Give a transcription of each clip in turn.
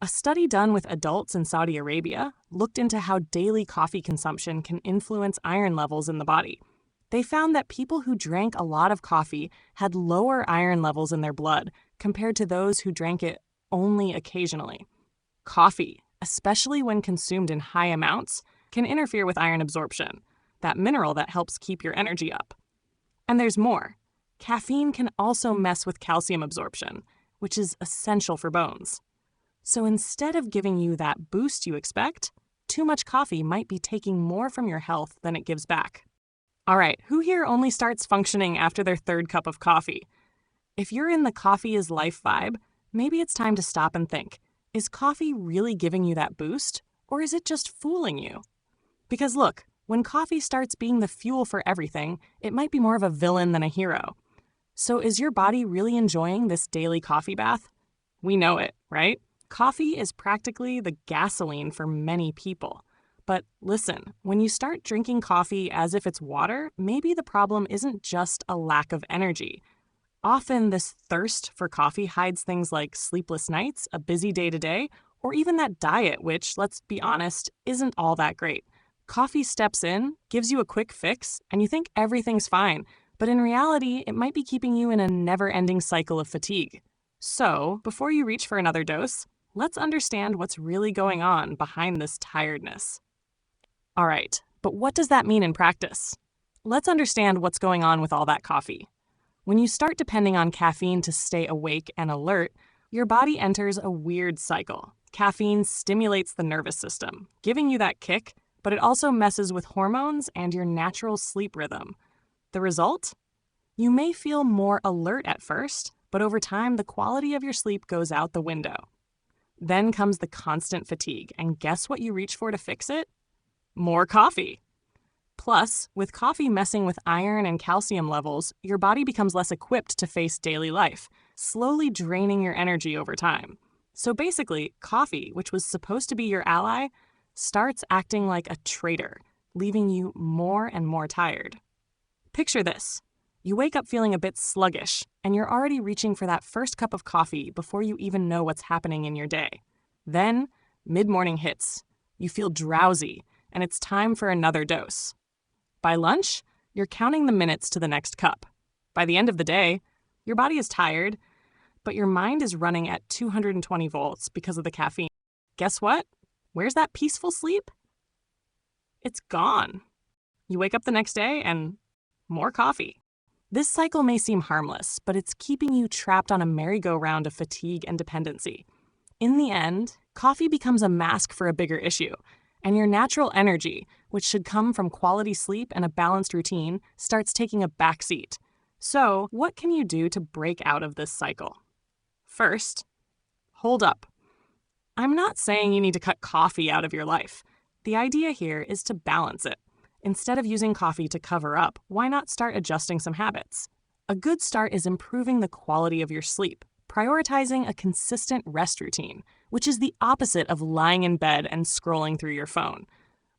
A study done with adults in Saudi Arabia looked into how daily coffee consumption can influence iron levels in the body. They found that people who drank a lot of coffee had lower iron levels in their blood compared to those who drank it only occasionally. Coffee, especially when consumed in high amounts, can interfere with iron absorption, that mineral that helps keep your energy up. And there's more. Caffeine can also mess with calcium absorption, which is essential for bones. So instead of giving you that boost you expect, too much coffee might be taking more from your health than it gives back. All right, who here only starts functioning after their third cup of coffee? If you're in the coffee is life vibe, maybe it's time to stop and think, is coffee really giving you that boost, or is it just fooling you? Because look, when coffee starts being the fuel for everything, it might be more of a villain than a hero. So is your body really enjoying this daily coffee bath? We know it, right? Coffee is practically the gasoline for many people. But listen, when you start drinking coffee as if it's water, maybe the problem isn't just a lack of energy. Often this thirst for coffee hides things like sleepless nights, a busy day-to-day, or even that diet, which, let's be honest, isn't all that great. Coffee steps in, gives you a quick fix, and you think everything's fine, but in reality, it might be keeping you in a never-ending cycle of fatigue. So, before you reach for another dose, let's understand what's really going on behind this tiredness. All right, but what does that mean in practice? Let's understand what's going on with all that coffee. When you start depending on caffeine to stay awake and alert, your body enters a weird cycle. Caffeine stimulates the nervous system, giving you that kick, but it also messes with hormones and your natural sleep rhythm. The result? You may feel more alert at first, but over time the quality of your sleep goes out the window. Then comes the constant fatigue, and guess what you reach for to fix it? More coffee. Plus, with coffee messing with iron and calcium levels, your body becomes less equipped to face daily life, slowly draining your energy over time. So basically, coffee, which was supposed to be your ally, starts acting like a traitor, leaving you more and more tired. Picture this. You wake up feeling a bit sluggish, and you're already reaching for that first cup of coffee before you even know what's happening in your day. Then, mid-morning hits. You feel drowsy, and it's time for another dose. By lunch, you're counting the minutes to the next cup. By the end of the day, your body is tired, but your mind is running at 220 volts because of the caffeine. Guess what? Where's that peaceful sleep? It's gone. You wake up the next day and more coffee. This cycle may seem harmless, but it's keeping you trapped on a merry-go-round of fatigue and dependency. In the end, coffee becomes a mask for a bigger issue, and your natural energy, which should come from quality sleep and a balanced routine, starts taking a backseat. So, what can you do to break out of this cycle? First, hold up. I'm not saying you need to cut coffee out of your life. The idea here is to balance it. Instead of using coffee to cover up, why not start adjusting some habits? A good start is improving the quality of your sleep, prioritizing a consistent rest routine, which is the opposite of lying in bed and scrolling through your phone.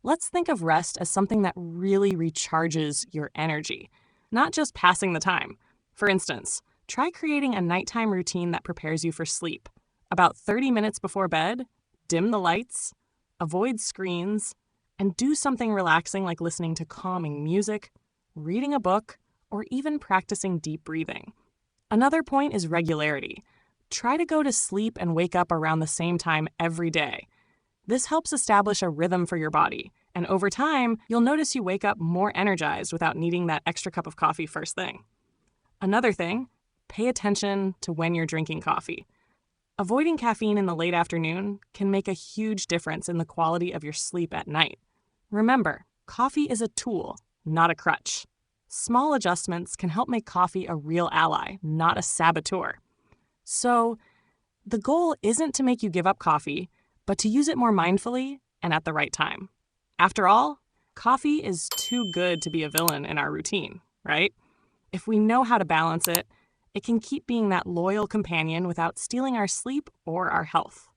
Let's think of rest as something that really recharges your energy, not just passing the time. For instance, try creating a nighttime routine that prepares you for sleep. About 30 minutes before bed, dim the lights, avoid screens, and do something relaxing like listening to calming music, reading a book, or even practicing deep breathing. Another point is regularity. Try to go to sleep and wake up around the same time every day. This helps establish a rhythm for your body, and over time, you'll notice you wake up more energized without needing that extra cup of coffee first thing. Another thing, pay attention to when you're drinking coffee. Avoiding caffeine in the late afternoon can make a huge difference in the quality of your sleep at night. Remember, coffee is a tool, not a crutch. Small adjustments can help make coffee a real ally, not a saboteur. So, the goal isn't to make you give up coffee, but to use it more mindfully and at the right time. After all, coffee is too good to be a villain in our routine, right? If we know how to balance it, it can keep being that loyal companion without stealing our sleep or our health.